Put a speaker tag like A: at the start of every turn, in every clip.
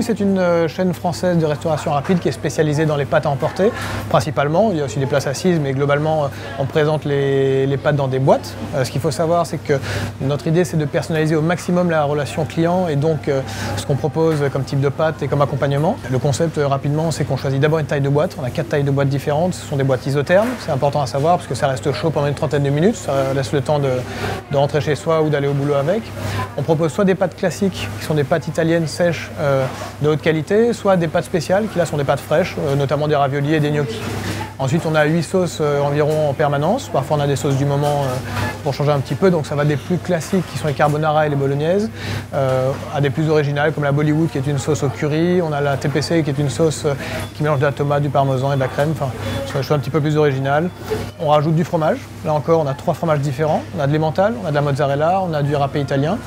A: Grenouille, c'est une chaîne française de restauration rapide qui est spécialisée dans les pâtes à emporter, principalement. Il y a aussi des places assises, mais globalement, on présente les pâtes dans des boîtes. Ce qu'il faut savoir, c'est que notre idée, c'est de personnaliser au maximum la relation client et donc ce qu'on propose comme type de pâte et comme accompagnement. Le concept, rapidement, c'est qu'on choisit d'abord une taille de boîte. On a 4 tailles de boîtes différentes. Ce sont des boîtes isothermes. C'est important à savoir parce que ça reste chaud pendant une trentaine de minutes. Ça laisse le temps de rentrer chez soi ou d'aller au boulot avec. On propose soit des pâtes classiques, qui sont des pâtes italiennes sèches de haute qualité, soit des pâtes spéciales, qui là sont des pâtes fraîches, notamment des raviolis et des gnocchis. Ensuite, on a 8 sauces environ en permanence. Parfois, on a des sauces du moment pour changer un petit peu. Donc, ça va des plus classiques, qui sont les carbonara et les bolognaises, à des plus originales, comme la Bollywood, qui est une sauce au curry. On a la TPC, qui est une sauce qui mélange de la tomate, du parmesan et de la crème. Enfin, c'est une chose un petit peu plus originale. On rajoute du fromage. Là encore, on a 3 fromages différents. On a de l'emmental, on a de la mozzarella, on a du râpé italien.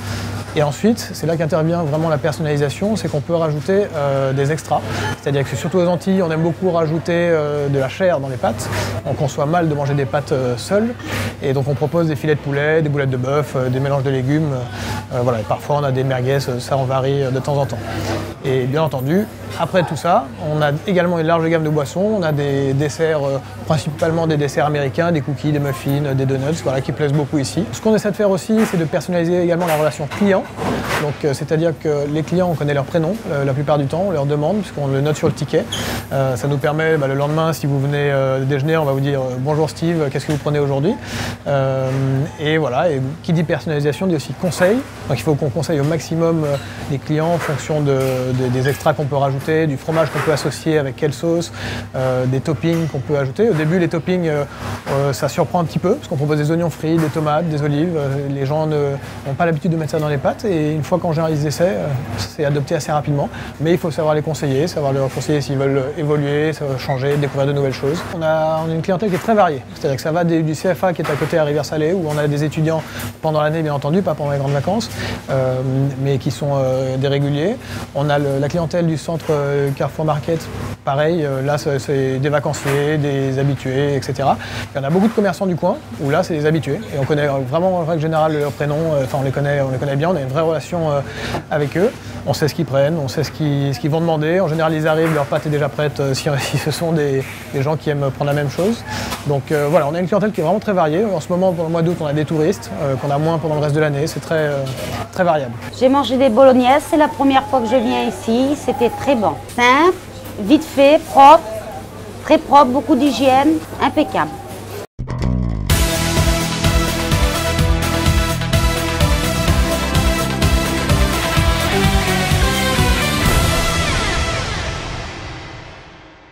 A: Et ensuite, c'est là qu'intervient vraiment la personnalisation, c'est qu'on peut rajouter des extras. C'est-à-dire que surtout aux Antilles, on aime beaucoup rajouter de la chair dans les pâtes. On conçoit mal de manger des pâtes seules. Et donc on propose des filets de poulet, des boulettes de bœuf, des mélanges de légumes. Voilà. Et parfois on a des merguez, ça en varie de temps en temps. Et bien entendu, après tout ça, on a également une large gamme de boissons. On a des desserts, principalement des desserts américains, des cookies, des muffins, des donuts, voilà, qui plaisent beaucoup ici. Ce qu'on essaie de faire aussi, c'est de personnaliser également la relation client. Donc c'est-à-dire que les clients, on connaît leur prénom la plupart du temps, on leur demande, puisqu'on le note sur le ticket. Ça nous permet, le lendemain, si vous venez déjeuner, on va vous dire « Bonjour Steve, qu'est-ce que vous prenez aujourd'hui ?» Et voilà, et qui dit personnalisation dit aussi conseil. Donc il faut qu'on conseille au maximum les clients en fonction des extras qu'on peut rajouter, du fromage qu'on peut associer avec quelle sauce, des toppings qu'on peut ajouter. Au début, les toppings, ça surprend un petit peu, parce qu'on propose des oignons frits, des tomates, des olives. Les gens n'ont pas l'habitude de mettre ça dans les pâtes, et une fois qu'en général ils essaient, c'est adopté assez rapidement. Mais il faut savoir les conseiller, savoir leur conseiller s'ils veulent évoluer, changer, découvrir de nouvelles choses. On a une clientèle qui est très variée, c'est-à-dire que ça va du CFA qui est à côté à Rivière-Salée, où on a des étudiants pendant l'année, bien entendu, pas pendant les grandes vacances, mais qui sont des réguliers. On a la clientèle du centre Carrefour Market, pareil, là c'est des vacanciers, des habitués, etc. Il y en a beaucoup de commerçants du coin, où là c'est des habitués, et on connaît vraiment en règle générale leurs prénoms, enfin on les connaît bien, on a une vraie relation avec eux. On sait ce qu'ils prennent, on sait ce qu'ils vont demander. En général, ils arrivent, leur pâte est déjà prête si ce sont des gens qui aiment prendre la même chose. Donc voilà, on a une clientèle qui est vraiment très variée. En ce moment, pour le mois d'août, on a des touristes, qu'on a moins pendant le reste de l'année. C'est très variable.
B: J'ai mangé des bolognaises, c'est la première fois que je viens ici. C'était très bon. Simple, vite fait, propre, très propre, beaucoup d'hygiène, impeccable.